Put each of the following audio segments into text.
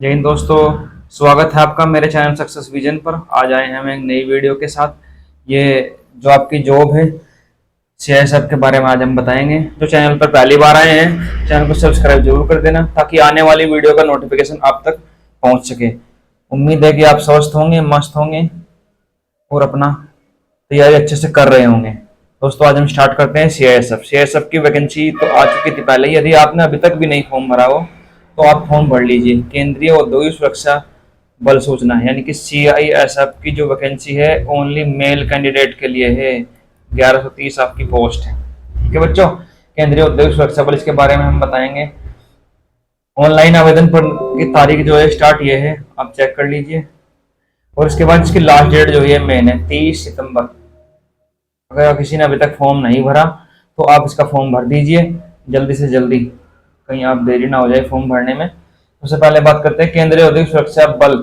जय हिंद दोस्तों। स्वागत है आपका मेरे चैनल सक्सेस विजन पर। आज आए हैं हम एक नई वीडियो के साथ। ये जो आपकी जॉब है सीआईएसएफ के बारे में आज हम बताएंगे। जो चैनल पर पहली बार आए हैं चैनल को सब्सक्राइब जरूर कर देना ताकि आने वाली वीडियो का नोटिफिकेशन आप तक पहुंच सके। उम्मीद है कि आप स्वस्थ होंगे, मस्त होंगे और अपना तैयारी अच्छे से कर रहे होंगे। दोस्तों आज हम स्टार्ट करते हैं सीआईएसएफ की वैकेंसी तो आ चुकी थी पहले। यदि आपने अभी तक भी नहीं फॉर्म भरा हो तो आप फॉर्म भर लीजिए। केंद्रीय औद्योगिक सुरक्षा बल सूचना यानी कि सीआईएसएफ की जो वैकेंसी है ओनली मेल कैंडिडेट के लिए है। 1130 आपकी पोस्ट है। ठीक है बच्चों, केंद्रीय औद्योगिक सुरक्षा बल, इसके बारे में हम बताएंगे। ऑनलाइन आवेदन पर की तारीख जो है स्टार्ट ये है, आप चेक कर लीजिए। और इसके बाद इसकी लास्ट डेट जो है मेन है 30 सितंबर। अगर किसी ने अभी तक फॉर्म नहीं भरा तो आप इसका फॉर्म भर दीजिए जल्दी से जल्दी, कहीं आप देरी ना हो जाए फॉर्म भरने में। सबसे पहले बात करते हैं केंद्रीय औद्योगिक सुरक्षा बल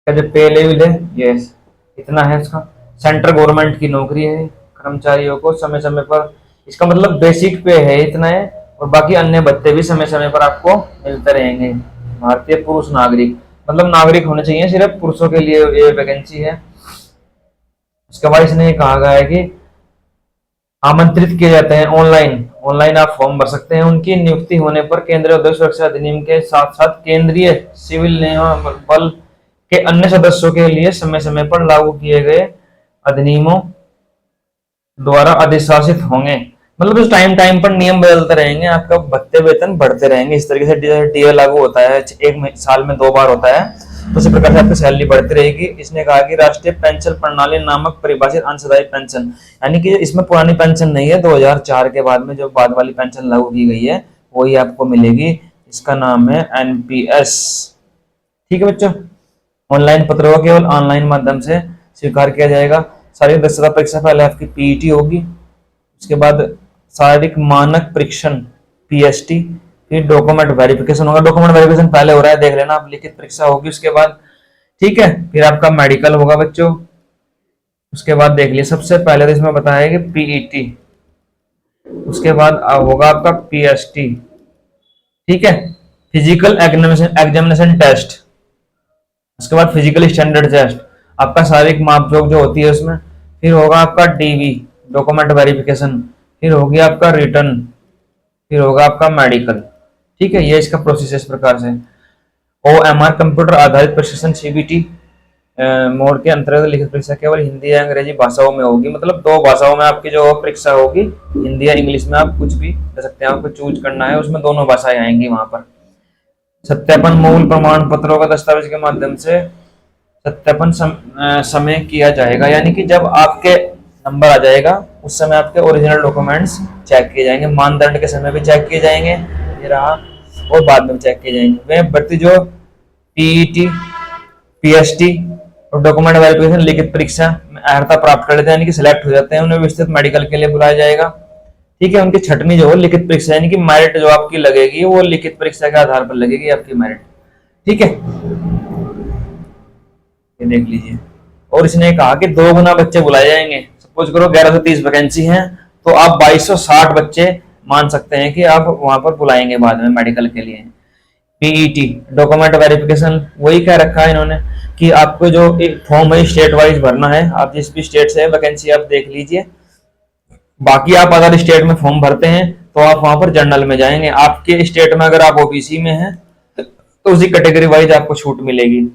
का जो पे लेवल है, यस इतना है इसका। सेंट्रल गवर्नमेंट की नौकरी है, कर्मचारियों को समय समय पर, इसका मतलब बेसिक पे है इतना है, और बाकी अन्य भत्ते भी समय समय पर आपको मिलते रहेंगे। भारतीय पुरुष नागरिक, मतलब नागरिक होने चाहिए, सिर्फ पुरुषों के लिए ये वैकेंसी है। उसके बाद इसने कहा गया है कि आमंत्रित किए जाते हैं ऑनलाइन। ऑनलाइन आप फॉर्म भर सकते हैं। उनकी नियुक्ति होने पर केंद्रीय औद्योगिक सुरक्षा अधिनियम के साथ साथ केंद्रीय सिविल बल के अन्य सदस्यों के लिए समय समय पर लागू किए गए अधिनियमों द्वारा अधिशासित होंगे। मतलब उस टाइम टाइम पर नियम बदलते रहेंगे, आपका भत्ते वेतन बढ़ते रहेंगे। इस तरीके से डीए लागू होता है, एक साल में 2 बार होता है, तो इसी प्रकार से आपकी सैलरी बढ़ती रहेगी। इसने कहा कि राष्ट्रीय पेंशन प्रणाली नामक परिभाषित अंशदायी पेंशन, यानी कि इसमें पुरानी पेंशन नहीं है, 2004 के बाद में जो बाद वाली पेंशन लागू की गई है वही आपको मिलेगी। इसका नाम है एनपीएस। ठीक है बच्चों, ऑनलाइन पत्रों को केवल ऑनलाइन माध्यम से स्वीकार किया जाएगा। शारीरिक दक्षता परीक्षा पहले आपकी पीईटी होगी, उसके बाद शारीरिक मानक परीक्षण पीएसटी, फिर डॉक्यूमेंट वेरिफिकेशन होगा। डॉक्यूमेंट वेरिफिकेशन पहले हो रहा है, देख लेना। आप लिखित परीक्षा होगी उसके बाद, ठीक है। फिर आपका मेडिकल होगा बच्चों। उसके बाद देख लिया, सबसे पहले तो इसमें बताया कि पीईटी, उसके बाद होगा आपका पीएसटी, ठीक है। फिजिकल एग्जामिनेशन टेस्ट, उसके बाद फिजिकल स्टैंडर्ड टेस्ट, आपका शारीरिक मापजोक जो होती है उसमें। फिर होगा आपका डीवी डॉक्यूमेंट वेरिफिकेशन, फिर होगी आपका रिटर्न, फिर होगा आपका मेडिकल। ठीक है, ये इसका प्रोसेस इस प्रकार से। ओएमआर कंप्यूटर आधारित प्रशिक्षण सीबीटी मोड के अंतर्गत लिखित परीक्षा केवल हिंदी या अंग्रेजी भाषाओं में होगी। मतलब 2 भाषाओं में आपकी जो परीक्षा होगी, हिंदी या इंग्लिश में, आप कुछ भी कर सकते हैं, आपको चूज करना है, उसमें दोनों भाषाएं आएंगी वहां पर। सत्यापन मूल प्रमाण पत्रों का दस्तावेज के माध्यम से सत्यापन समय किया जाएगा, यानी कि जब आपके नंबर आ जाएगा उस समय आपके ओरिजिनल डॉक्यूमेंट्स चेक किए जाएंगे। मानदंड के समय भी चेक किए जाएंगे, ये रहा, और बाद में चेक किए जाएंगे। वे भर्ती जो पीईटी पीएसटी और डॉक्यूमेंट वेरिफिकेशन लिखित परीक्षा में अर्हता प्राप्त कर लेते हैं, यानी कि सिलेक्ट हो जाते हैं, उन्हें विस्तृत मेडिकल के लिए बुलाया जाएगा। ठीक है, उनकी छठवीं जो हो लिखित परीक्षा, यानी कि मेरिट जो आपकी लगेगी वो लिखित परीक्षा के आधार पर लगेगी आपकी मेरिट। ठीक है, ये देख लीजिए। और इसने कहा कि 2 गुना बच्चे बुलाए जाएंगे। सपोज करो 1130 वैकेंसी हैं तो आप 2260 बच्चे मान सकते हैं कि आप वहां पर बुलाएंगे बाद में मेडिकल के लिए। पीईटी डॉक्यूमेंट वेरिफिकेशन, वही कह रखा है इन्होंने कि आपको जो एक फॉर्म है स्टेट वाइज भरना है। आप जिस भी स्टेट से है वैकेंसी आप देख लीजिए। बाकी आप अगर स्टेट में फॉर्म भरते हैं तो आप वहां पर जनरल में जाएंगे। आपके स्टेट में अगर आप ओबीसी में हैं तो उसी कैटेगरी वाइज आपको छूट मिलेगी।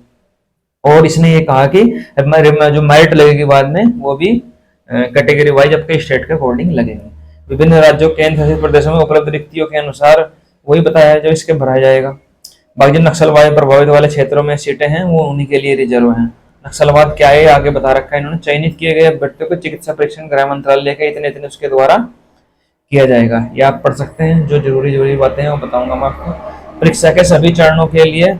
और इसने ये कहा कि जो मेरिट लगेगी बाद में वो भी कैटेगरी वाइज आपके स्टेट के अकॉर्डिंग लगेगी। विभिन्न राज्यों केंद्र शासित प्रदेशों में उपलब्ध रिक्तियों के अनुसार वही बताया है जो इसके भरा जाएगा। बाकी जो नक्सलवाद प्रभावित वाले क्षेत्रों में सीटें हैं वो उन्हीं के लिए रिजर्व हैं। नक्सलवाद क्या है आगे बता रखा है इन्होंने। चयनित किए गए अभ्यर्थियों को चिकित्सा परीक्षण गृह मंत्रालय के इतने इतने उसके द्वारा किया जाएगा। ये आप पढ़ सकते हैं, जो जरूरी बातें हैं वो बताऊंगा मैं आपको। परीक्षा के सभी चरणों के लिए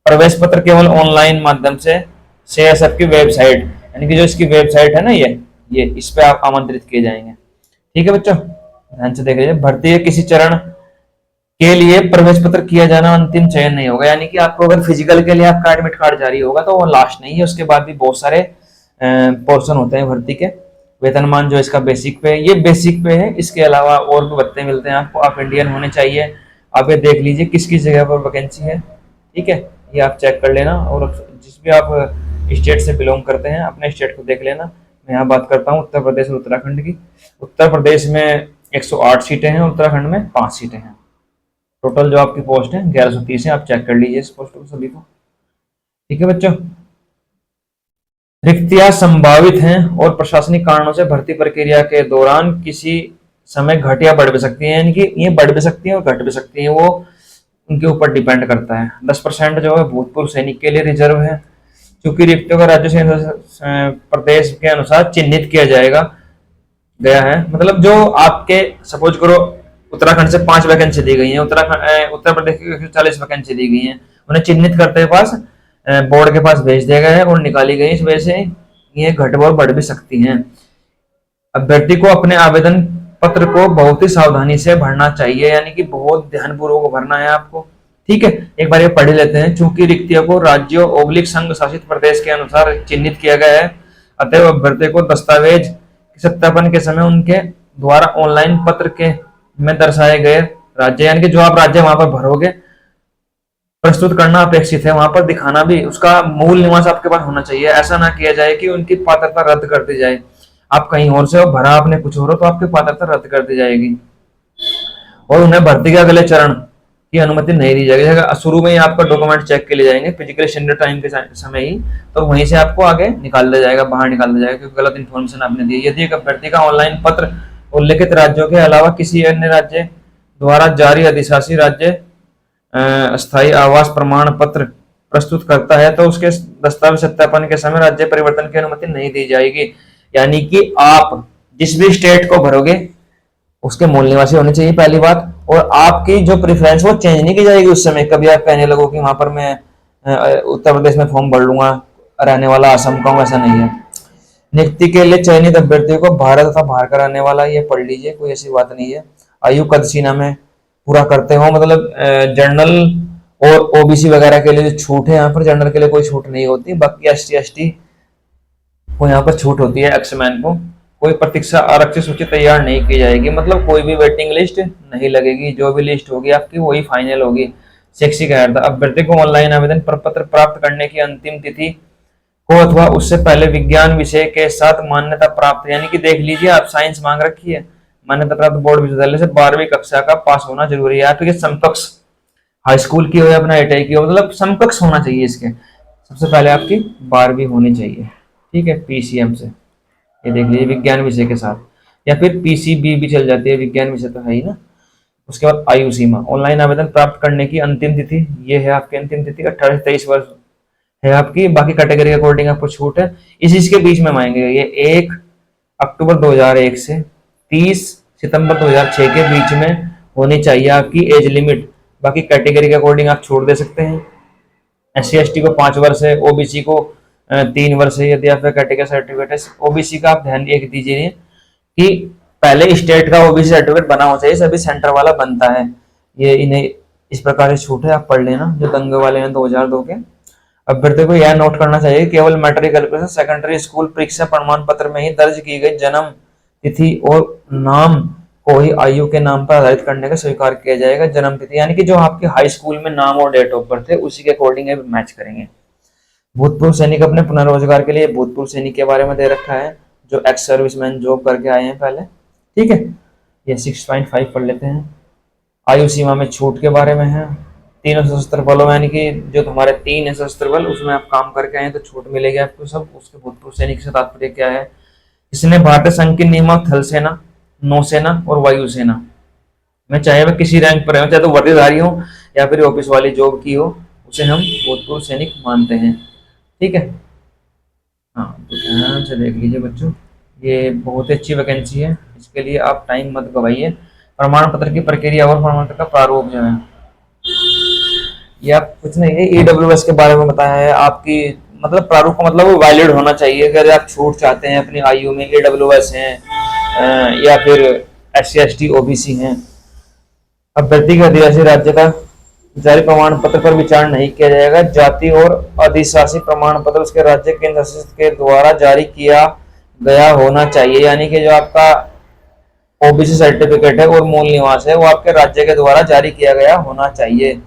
प्रवेश पत्र केवल ऑनलाइन माध्यम से सीआईएसएफ की वेबसाइट, यानी कि जो इसकी वेबसाइट है ना, ये इस पे आप आमंत्रित किए जाएंगे। ठीक है बच्चों, ध्यान से देख लीजिए। भर्ती के किसी चरण के लिए प्रवेश पत्र किया जाना अंतिम चयन नहीं होगा, यानी कि आपको अगर फिजिकल के लिए आपका एडमिट कार्ड जारी होगा तो वो लास्ट नहीं है, उसके बाद भी बहुत सारे पोर्शन होते हैं भर्ती के। वेतनमान जो इसका बेसिक पे है, ये बेसिक पे है, इसके अलावा और भी भत्ते मिलते हैं आपको। आप इंडियन होने चाहिए, आप ये देख लीजिए किस किस जगह पर वैकेंसी है। ठीक है, ये आप चेक कर लेना, और जिस भी आप स्टेट से बिलोंग करते हैं अपने स्टेट को देख लेना। मैं यहाँ बात करता हूँ उत्तर प्रदेश और उत्तराखंड की। उत्तर प्रदेश में 108 सीटें हैं, उत्तराखंड में 5 सीटें हैं। टोटल जो आपकी पोस्ट है 1130 है। आप चेक कर लीजिए इस पोस्ट को सभी को। ठीक है बच्चों, रिक्तियां संभावित हैं और प्रशासनिक कारणों से भर्ती प्रक्रिया के दौरान किसी समय घट या बढ़ भी सकती हैं, यानी कि ये बढ़ भी सकती हैं और घट भी सकती हैं, वो उनके ऊपर डिपेंड करता है। 10% जो है भूतपूर्व सैनिक के लिए रिजर्व है, क्योंकि रिक्तियों का राज्य प्रदेश के अनुसार चिन्हित किया जाएगा गया है। मतलब जो आपके सपोज करो उत्तराखंड से 5 वैकेंसी दी गई है, उत्तर प्रदेश की 140 वैकेंसी दी गई है, उन्हें चिन्हित करते पास बोर्ड के पास भेज दिया गया है और निकाली गई। इस वजह से ये घट और बढ़ भी सकती हैं। अभ्यर्थी को अपने आवेदन पत्र को बहुत ही सावधानी से भरना चाहिए, यानी कि बहुत ध्यानपूर्वक भरना है आपको। ठीक है, एक बार ये पढ़ लेते हैं। चूंकि रिक्तियों को राज्यों ओब्लिक संघ शासित प्रदेश के अनुसार चिन्हित किया गया है, अतः अभ्यर्थी को दस्तावेज सत्यापन के समय उनके द्वारा ऑनलाइन पत्र के में दर्शाए गए राज्य, यानी कि जो आप राज्य वहां पर भरोगे प्रस्तुत करना अपेक्षित है। वहां पर दिखाना भी, उसका मूल निवास आपके पास होना चाहिए। ऐसा ना किया जाए कि उनकी पात्रता रद्द कर दी जाए। आप कहीं और से हो, भरा आपने कुछ और हो, तो आपकी पात्रता रद्द कर दी जाएगी और उन्हें भर्ती के अगले चरण की अनुमति नहीं दी जाएगी। शुरू में ही आपका डॉक्यूमेंट चेक के लिए जाएंगे फिजिकल स्टैंडर्ड टाइम के समय ही, तो वहीं से आपको आगे निकाल दिया जाएगा, बाहर निकाल दिया जाएगा, क्योंकि गलत इन्फॉर्मेशन आपने दी। यदि एक अभ्यर्थी का ऑनलाइन पत्र उल्लिखित राज्यों के अलावा किसी अन्य राज्य द्वारा जारी अधिशासी राज्य स्थायी आवास प्रमाण पत्र प्रस्तुत करता है, तो उसके दस्तावेज सत्यापन के समय राज्य परिवर्तन की अनुमति नहीं दी जाएगी। यानी कि आप जिस भी स्टेट को भरोगे उसके मूल निवासी होने चाहिए, पहली बात। और आपकी जो प्रेफरेंस वो चेंज नहीं की जाएगी उस समय। कभी आप कहने लगो कि वहां पर मैं उत्तर प्रदेश में फॉर्म भर लूंगा, रहने वाला असम का हूं, ऐसा नहीं है। नियुक्ति के लिए चयनित अभ्यर्थियों को भारत तथा बाहर का रहने वाला, ये पढ़ लीजिए, कोई ऐसी बात नहीं है। आयु कद सीमा में पूरा करते हो, मतलब जनरल और ओबीसी वगैरह के लिए छूट है यहाँ पर, जनरल के लिए कोई छूट नहीं होती। बाकी एसटी एसटी को यहाँ पर छूट होती है, एक्समैन को। कोई प्रतीक्षा आरक्षित सूची तैयार नहीं की जाएगी, मतलब कोई भी वेटिंग लिस्ट नहीं लगेगी। जो भी लिस्ट होगी आपकी वही फाइनल होगी। शैक्षिक अर्हता, अभ्यर्थी को ऑनलाइन आवेदन पत्र प्राप्त करने की अंतिम तिथि को अथवा उससे पहले विज्ञान विषय के साथ मान्यता प्राप्त, यानी कि देख लीजिए आप साइंस मांग रखी है, मान्यता प्राप्त बोर्ड विश्वविद्यालय से 12वीं कक्षा का पास होना जरूरी है। आपके समकक्ष हाई स्कूल की हो या अपना आईटीआई की हो, मतलब समकक्ष होना चाहिए इसके। सबसे पहले आपकी 12वीं होनी चाहिए। ठीक है, पीसीएम से, ये देख लीजिए विज्ञान विषय के साथ, या फिर पीसीबी भी चल जाती है, विज्ञान विषय तो है ही ना। उसके बाद आयु सीमा, ऑनलाइन आवेदन प्राप्त करने की अंतिम तिथि, ये है आपकी अंतिम तिथि 18 से 23 वर्ष है आपकी। बाकी कैटेगरी के अकॉर्डिंग आपको छूट है। इस के बीच में मांगेंगे ये 1 अक्टूबर 2001 से 30 सितंबर 2006 के बीच में होनी चाहिए आपकी एज लिमिट। बाकी कैटेगरी के अकॉर्डिंग आप छोड़ दे सकते हैं। एससी एसटी को 5 वर्ष है, ओबीसी को 3 वर्ष है। यदि आपका कैटेगरी सर्टिफिकेट है, ओबीसी का आप ध्यान एक दीजिए कि पहले स्टेट का ओबीसी सर्टिफिकेट बना होना चाहिए, सभी सेंटर वाला बनता है। ये इन्हें इस प्रकार से छूट है, आप पढ़ लेना जो दंगे वाले हैं 2002 के। अभ्यर्थी को यह नोट करना चाहिए केवल मैट्रिक क्वालिफिकेशन सेकेंडरी स्कूल परीक्षा प्रमाण पत्र में ही दर्ज की गई जन्म तिथि और नाम को ही आयु के नाम पर आधारित करने का स्वीकार किया जाएगा। जन्म तिथि यानी कि जो आपके हाई स्कूल में नाम और डेट ऑफ बर्थ है उसी के अकॉर्डिंग मैच करेंगे। भूतपूर्व सैनिक, अपने पुनर्रोजगार के लिए भूतपूर्व सैनिक के बारे में दे रखा है, जो एक्स सर्विसमैन जॉब करके आए हैं पहले। ठीक है, ये 6.5 पढ़ लेते हैं। आयु सीमा में छूट के बारे में है। तीनों सशस्त्र बलों, यानी कि जो हमारे 3 सशस्त्र बल उसमें आप काम करके आए तो छूट मिलेगी आपको सब। उसके भूतपूर्व सैनिक से तात्पर्य क्या है? इसने भारतीय संघ की नियमक थल सेना, नौसेना और वायुसेना में चाहे वह किसी रैंक पर हो, चाहे तो वर्दीधारी हो या फिर ऑफिस वाली जॉब की हो, उसे हम भूतपूर्व सैनिक मानते हैं। ठीक है, हाँ तो ध्यान से देख लीजिए बच्चों, ये बहुत ही अच्छी वैकेंसी है, इसके लिए आप टाइम मत गवाइए। प्रमाण पत्र की प्रक्रिया और प्रमाण पत्र का प्रारूप जो है, ये आप कुछ नहीं है, ईडब्ल्यूएस के बारे में बताया है। आपकी मतलब प्रारूप का मतलब वो वैलिड होना चाहिए। अगर आप छूट चाहते हैं अपनी आयु में, ईडब्ल्यूएस हैं या फिर एससी एसटी ओबीसी हैं, अभ्यर्थी के आदिवासी राज्य का जारी प्रमाण पत्र पर विचार नहीं किया जाएगा। जाति और अधिशासी प्रमाण पत्र उसके राज्य केंद्र शासित के द्वारा जारी किया गया होना चाहिए, यानी कि जो आपका ओबीसी सर्टिफिकेट है और मूल निवास है वो आपके राज्य के द्वारा जारी किया गया होना चाहिए।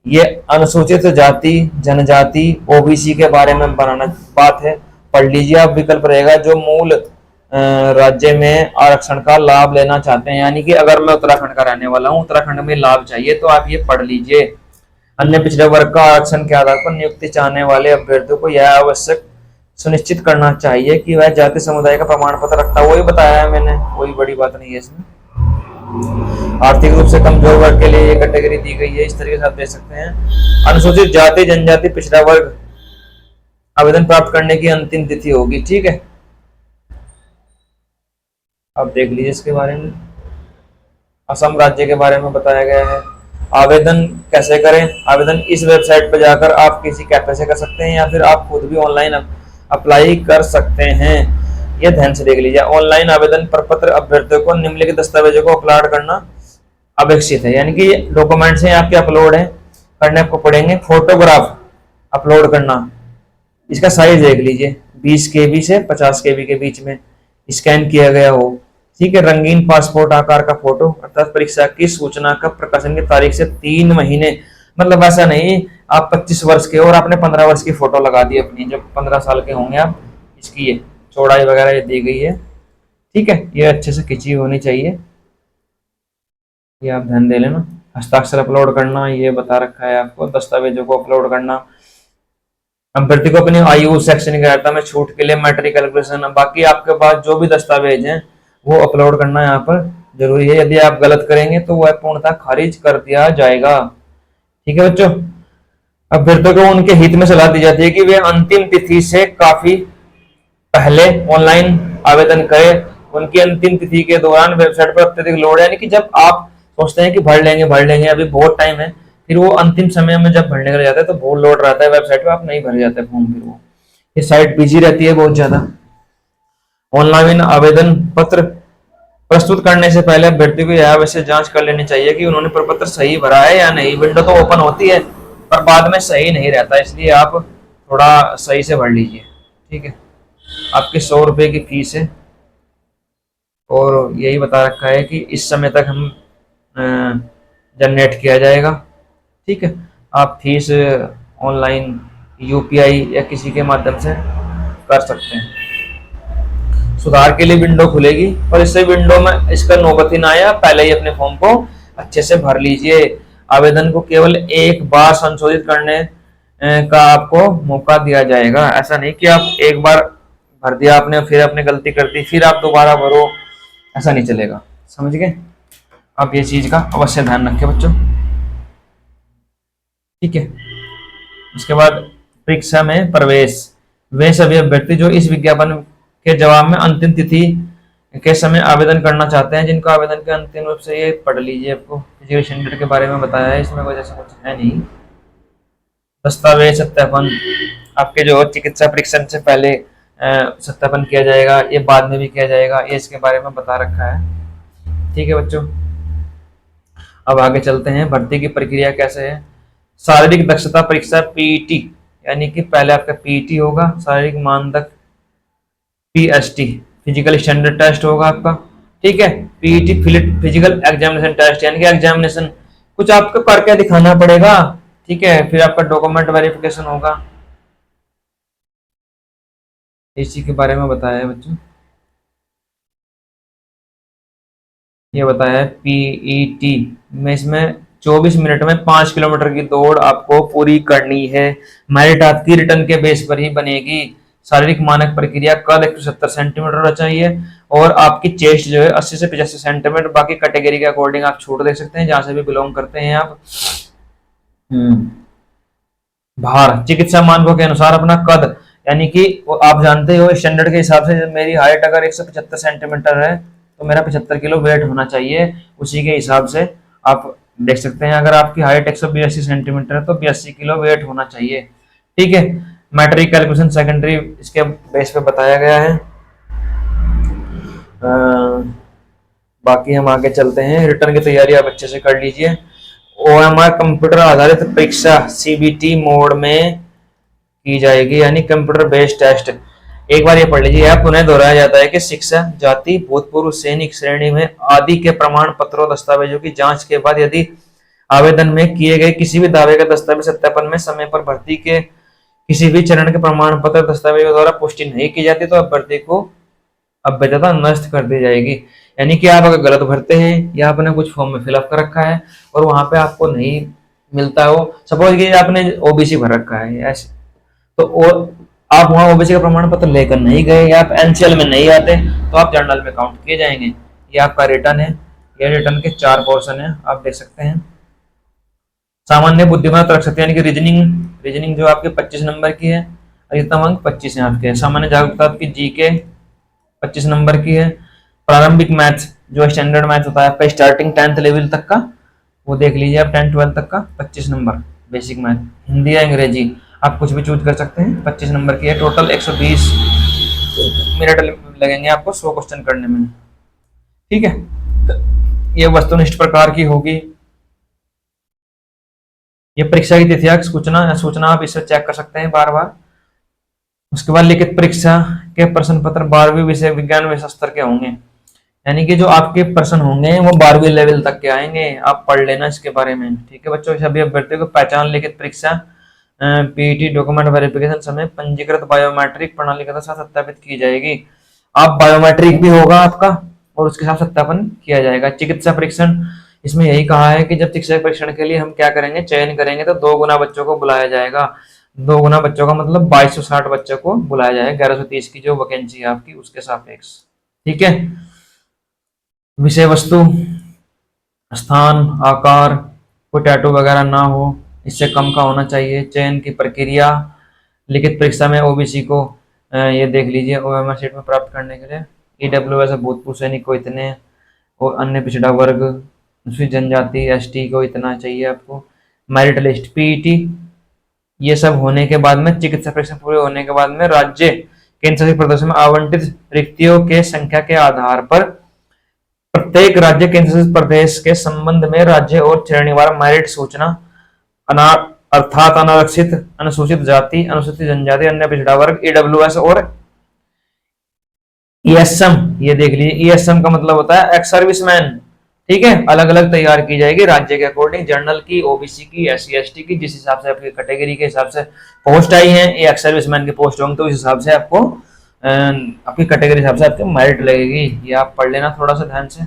ये अनुसूचित जाति जनजाति ओबीसी के बारे में बनाना बात है, पढ़ लीजिए आप। विकल्प रहेगा जो मूल राज्य में आरक्षण का लाभ लेना चाहते हैं, यानी कि अगर मैं उत्तराखंड का रहने वाला हूँ, उत्तराखंड में लाभ चाहिए तो आप ये पढ़ लीजिए। अन्य पिछड़े वर्ग का आरक्षण के आधार पर नियुक्ति चाहने वाले अभ्यर्थियों को यह आवश्यक सुनिश्चित करना चाहिए कि वह जाति समुदाय का प्रमाण पत्र रखता है। वही बताया है मैंने, कोई बड़ी बात नहीं है इसमें। आर्थिक रूप से कमजोर वर्ग के लिए ये कैटेगरी दी गई है, इस तरीके से आप देख सकते हैं। अनुसूचित जाति जनजाति पिछड़ा वर्ग आवेदन प्राप्त करने की अंतिम तिथि होगी, ठीक है। आप देख लीजिए इसके बारे में। असम राज्य के बारे में बताया गया है। आवेदन कैसे करें? आवेदन इस वेबसाइट पर जाकर आप किसी कैफे से कर सकते हैं या फिर आप खुद भी ऑनलाइन अप्लाई कर सकते हैं। ये ध्यान से देख लीजिए। ऑनलाइन आवेदन प्रपत्र अभ्यर्थियों को निम्नलिखित दस्तावेजों को अपलोड करना अपेक्षित है, यानी कि डॉक्यूमेंट्स हैं आपके अपलोड है करने आपको पड़ेंगे। फोटोग्राफ अपलोड करना, इसका साइज देख लीजिए 20 KB से 50 KB के बीच में स्कैन किया गया हो, ठीक है। रंगीन पासपोर्ट आकार का फोटो, अर्थात परीक्षा की सूचना का प्रकाशन की तारीख से 3 महीने, मतलब ऐसा नहीं आप 25 वर्ष के और आपने 15 वर्ष की फोटो लगा दी अपनी, जब 15 साल के होंगे आप। इसकी ये चौड़ाई वगैरह ये दी गई है, ठीक है। ये अच्छे से खिंची होनी चाहिए, ये आप ध्यान दे लेना। हस्ताक्षर अपलोड करना ये बता रखा है आपको। दस्तावेजों को अपलोड करना, अभ्यर्थी को अपनी आयु शैक्षणिक अर्हता में छूट के लिए मैट्रिक कैलकुलेशन, बाकी आपके पास जो भी दस्तावेज हैं वो अपलोड करना यहाँ पर जरूरी है। यदि आप गलत करेंगे तो वह पूर्णतः खारिज कर दिया जाएगा, ठीक है बच्चों। अभ्यर्थियों को उनके हित में सलाह दी जाती है कि वे अंतिम तिथि से काफी पहले ऑनलाइन आवेदन करें। उनकी अंतिम तिथि के दौरान वेबसाइट पर अत्यधिक लोड है, यानी कि जब आप सोचते हैं कि भर लेंगे अभी बहुत टाइम है, फिर वो अंतिम समय में जब भरने के लिए जाता है तो बहुत लोड रहता है वेबसाइट पे, आप नहीं भर जाते फॉर्म, फिर वो ये साइट बिजी रहती है बहुत ज्यादा। ऑनलाइन आवेदन पत्र प्रस्तुत करने से पहले अभ्यर्थी को यह अवश्य जांच कर लेनी चाहिए कि उन्होंने प्रपत्र सही भरा है या नहीं। विंडो तो ओपन होती है पर बाद में सही नहीं रहता, इसलिए आप थोड़ा सही से भर लीजिए, ठीक है। आपकी 100 रुपये की फीस है और यही बता रखा है कि इस समय तक हम जनरेट किया जाएगा, ठीक है। आप फीस ऑनलाइन UPI या किसी के माध्यम से कर सकते हैं। सुधार के लिए विंडो खुलेगी और इससे विंडो में इसका नौबत ही ना आया, पहले ही अपने फॉर्म को अच्छे से भर लीजिए। आवेदन को केवल एक बार संशोधित करने का आपको मौका दिया जाएगा। ऐसा नहीं कि आप एक बार भर दिया आपने फिर आपने गलती कर दी फिर आप दोबारा भरो, ऐसा नहीं चलेगा, समझ गए। आप ये चीज का अवश्य ध्यान रखें बच्चों, ठीक है। उसके बाद परीक्षा में प्रवेश, वे सभी अभ्यर्थी जो इस विज्ञापन के जवाब में अंतिम तिथि के समय आवेदन करना चाहते हैं, जिनको आवेदन के अंतिम रूप से ये पढ़ लीजिए। आपको फिजिकल स्टैंडर्ड के बारे में बताया है, इसमें कोई जैसा कुछ है नहीं। दस्तावेज सत्यापन, आपके जो चिकित्सा परीक्षण से पहले सत्यापन किया जाएगा, ये बाद में भी किया जाएगा, ये इसके बारे में बता रखा है, ठीक है बच्चों। अब आगे चलते हैं, भर्ती की प्रक्रिया कैसे है। शारीरिक दक्षता परीक्षा PET, यानी कि पहले आपका PET होगा, शारीरिक मानदंड PST, फिजिकल स्टैंडर्ड टेस्ट होगा आपका, ठीक है। PET फिजिकल एग्जामिनेशन टेस्ट, यानी कि एग्जामिनेशन कुछ आपको करके दिखाना पड़ेगा, ठीक है। फिर आपका डॉक्यूमेंट वेरिफिकेशन होगा, इसी के बारे में बताया है बच्चों। ये बताया है PET में, इसमें 24 मिनट में 5 किलोमीटर की दौड़ आपको पूरी करनी है। मेरिट आपकी रिटर्न के बेस पर ही बनेगी। शारीरिक मानक प्रक्रिया कद 170 सेंटीमीटर होना चाहिए और आपकी चेस्ट जो है 80 से 85 सेंटीमीटर। बाकी कैटेगरी के अकॉर्डिंग आप छूट दे सकते हैं, जहां से भी बिलोंग करते हैं आप। भार चिकित्सा मानकों के अनुसार अपना कद, यानी कि आप जानते हो स्टैंडर्ड के हिसाब से मेरी हाइट अगर 175 सेंटीमीटर है तो मेरा 75 किलो वेट होना चाहिए, उसी के हिसाब से आप देख सकते हैं। अगर आपकी हाइट 182 सेंटीमीटर है तो 82 किलो वेट होना चाहिए, ठीक है। मैट्रिक कैलकुलेशन सेकेंडरी इसके बेस पे बताया गया है। बाकी हम आगे चलते हैं। रिटर्न की तैयारी आप अच्छे से कर लीजिए। OMR कंप्यूटर आधारित परीक्षा CBT मोड में की जाएगी, यानी कंप्यूटर बेस्ड टेस्ट। एक बार ये पढ़ लीजिए, यह पुनः दोहराया जाता है कि शिक्षा, जाति, भूतपूर्व सैनिक श्रेणी में आदि के प्रमाण पत्रों दस्तावेजों की जांच के बाद यदि आवेदन में किए गए किसी भी दावे का दस्तावेज सत्यापन में समय पर भर्ती के किसी भी चरण के प्रमाण पत्र दस्तावेजों द्वारा पुष्टि नहीं की जाती तो अभ्यर्थी को अवैधता नष्ट कर दी जाएगी। यानी कि आप अगर गलत भरते हैं या आपने कुछ फॉर्म में फिलअप कर रखा है और वहां पे आपको नहीं मिलता हो, सपोज कि आपने ओबीसी भर रखा है ऐसे, तो और आप वहां ओबीसी का प्रमाण पत्र लेकर नहीं गए या आप एनसीएल में नहीं आते तो आप जनरल में काउंट किए जाएंगे। ये आपका रिटर्न है, ये रिटर्न के 4 पोर्शन है, आप देख सकते हैं। सामान्य बुद्धिमत्ता रख सकते हैं, यानी कि रीजनिंग, रीजनिंग जो आपके 25 नंबर की है, अधिकतम अंक 25 है आपके। सामान्य जागरूकता आपकी जीके 25 नंबर की है। प्रारंभिक मैथ्स जो स्टैंडर्ड मैथ्स होता है आपका स्टार्टिंग 10th लेवल तक का, वो देख लीजिए आप 10 12 तक का 25 नंबर बेसिक मैथ। हिंदी या अंग्रेजी आप कुछ भी चूज कर सकते हैं, 25 नंबर की है। टोटल 120 मिनट लगेंगे आपको 100 क्वेश्चन करने में, ठीक है। तो ये वस्तुनिष्ठ प्रकार की होगी। ये परीक्षा की तिथियां सूचना आप इसे चेक कर सकते हैं बार बार। उसके बाद लिखित परीक्षा के प्रश्न पत्र 12वीं विषय विज्ञान विषय स्तर के होंगे, यानी कि जो आपके प्रश्न होंगे वो 12वीं लेवल तक के आएंगे, आप पढ़ लेना इसके बारे में, ठीक है बच्चों। सभी अभ्यर्थियों को पहचान लिखित परीक्षा पीईटी डॉक्यूमेंट वेरिफिकेशन समय पंजीकृत बायोमेट्रिक प्रणाली के साथ सत्यापित की जाएगी। आप बायोमेट्रिक भी होगा आपका और उसके साथ सत्यापन किया जाएगा। चिकित्सा परीक्षण, इसमें यही कहा है कि जब चिकित्सा परीक्षण के लिए हम क्या करेंगे, चयन करेंगे तो 2 गुना बच्चों को बुलाया जाएगा। 2 गुना बच्चों का मतलब 2260 बच्चों को बुलाया जाएगा, 1130 की जो वैकेंसी है आपकी उसके सापेक्ष, ठीक है। विषय वस्तु, स्थान, आकार, कोई टैटू वगैरह ना हो, इससे कम का होना चाहिए। चयन की प्रक्रिया, लिखित परीक्षा में ओबीसी को ये देख लीजिए ओएमआर शीट में प्राप्त करने के लिए ईडब्ल्यूएस भूतपूर्व सैनिक को इतने, और अन्य पिछड़ा वर्ग, अनुसूचित जनजाति एसटी को इतना चाहिए आपको। मेरिट लिस्ट पीईटी, ये सब होने के बाद में चिकित्सा परीक्षा पूरे होने के बाद में राज्य केंद्र शासित प्रदेशों में आवंटित रिक्तियों के संख्या के आधार पर प्रत्येक राज्य केंद्र शासित प्रदेश के संबंध में राज्य और श्रेणीवार मेरिट सूचना अर्थात अनारक्षित, अनुसूचित जाति, अनुसूचित जनजाति, अन्य पिछड़ा वर्ग, ईडब्ल्यूएस और ईएसएम, ये देख लीजिए ईएसएम का मतलब होता है एक्स सर्विसमैन, ठीक है। अलग अलग तैयार की जाएगी राज्य के अकॉर्डिंग, जनरल की, ओबीसी की, एससी एसटी की, जिस हिसाब से आपकी कैटेगरी के हिसाब से पोस्ट आई है, ये एक्स सर्विसमैन की पोस्ट होंगे तो उस हिसाब से आपको आपकी कैटेगरी हिसाब से आपकी मेरिट लगेगी। ये आप पढ़ लेना थोड़ा सा ध्यान से,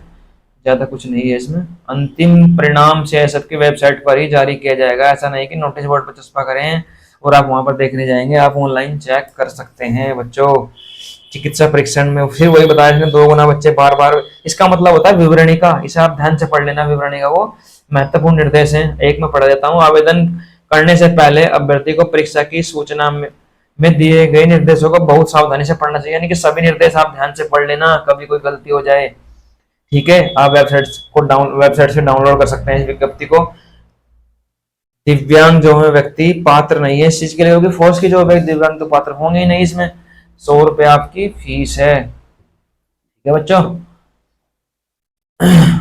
ज्यादा कुछ नहीं है इसमें। अंतिम परिणाम से सबकी वेबसाइट पर ही जारी किया जाएगा, ऐसा नहीं कि नोटिस बोर्ड पर चस्पा करें और आप वहां पर देखने जाएंगे, आप ऑनलाइन चेक कर सकते हैं बच्चों। चिकित्सा परीक्षण में फिर वही बताया 2 गुना बच्चे बार बार, इसका मतलब होता है विवरणी का, इसे आप ध्यान से पढ़ लेना। विवरणी का वो महत्वपूर्ण निर्देश है, एक में पढ़ देता हूँ। आवेदन करने से पहले अभ्यर्थी को परीक्षा की सूचना में दिए गए निर्देशों को बहुत सावधानी से पढ़ना चाहिए, यानी कि सभी निर्देश आप ध्यान से पढ़ लेना, कभी कोई गलती हो जाए, ठीक है। आप वेबसाइट से डाउनलोड कर सकते हैं इस विज्ञप्ति को। दिव्यांग जो है व्यक्ति पात्र नहीं है इस चीज के लिए, होगी फोर्स की जो दिव्यांग तो पात्र होंगे ही नहीं इसमें। 100 रुपए आपकी फीस है, ठीक है बच्चों।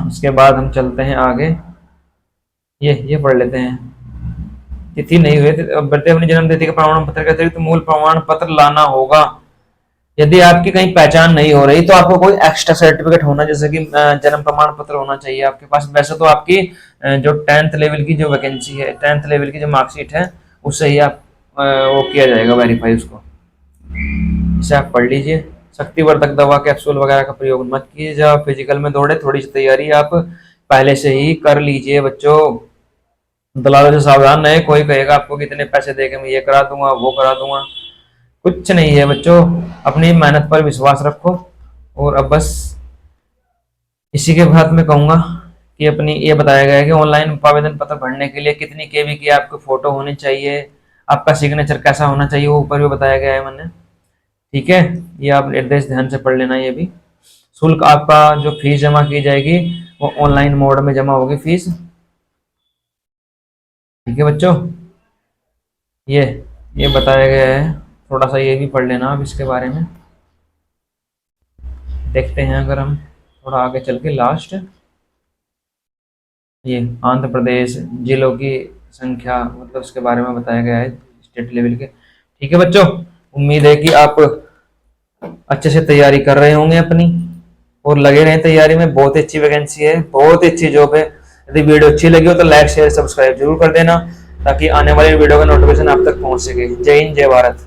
उसके बाद हम चलते हैं आगे, ये पढ़ लेते हैं। तिथि नहीं हुई अभ्यर्थी अपनी जन्म तिथि के प्रमाण पत्र के अतिरिक्त मूल प्रमाण पत्र लाना होगा। यदि आपकी कहीं पहचान नहीं हो रही तो आपको कोई एक्स्ट्रा सर्टिफिकेट होना, जैसे कि जन्म प्रमाण पत्र होना चाहिए आपके पास। वैसे तो आपकी जो 10th लेवल की जो वैकेंसी है, 10th लेवल की जो मार्कशीट है उससे ही आप वो किया जाएगा वेरीफाई उसको, इसे आप पढ़ लीजिए। शक्तिवर्धक दवा कैप्सूल वगैरह का प्रयोग मत कीजिए जब आप फिजिकल में दौड़े, थोड़ी सी तैयारी आप पहले से ही कर लीजिए बच्चों। दलालों से सावधान रहे, कोई कहेगा आपको कितने पैसे देके मैं ये करा दूंगा वो करा दूंगा, कुछ नहीं है बच्चों, अपनी मेहनत पर विश्वास रखो। और अब बस इसी के बाद मैं कहूंगा कि अपनी ये बताया गया है कि ऑनलाइन आवेदन पत्र भरने के लिए कितनी केबी की आपको फोटो होनी चाहिए, आपका सिग्नेचर कैसा होना चाहिए वो ऊपर भी बताया गया है मैंने, ठीक है। ये आप निर्देश ध्यान से पढ़ लेना। ये भी शुल्क आपका जो फीस जमा की जाएगी वो ऑनलाइन मोड में जमा होगी फीस, ठीक है बच्चों। ये बताया गया है, थोड़ा सा ये भी पढ़ लेना आप इसके बारे में। देखते हैं अगर हम थोड़ा आगे चल के लास्ट, ये आंध्र प्रदेश जिलों की संख्या उसके बारे में बताया गया है स्टेट लेवल के, ठीक है बच्चों। उम्मीद है कि आप अच्छे से तैयारी कर रहे होंगे अपनी और लगे रहे तैयारी में। बहुत अच्छी वैकेंसी है, बहुत अच्छी जॉब है। यदि वीडियो अच्छी लगी हो तो लाइक शेयर सब्सक्राइब जरूर कर देना, ताकि आने वाली वीडियो का नोटिफिकेशन आप तक पहुंच सके। जय हिंद, जय भारत।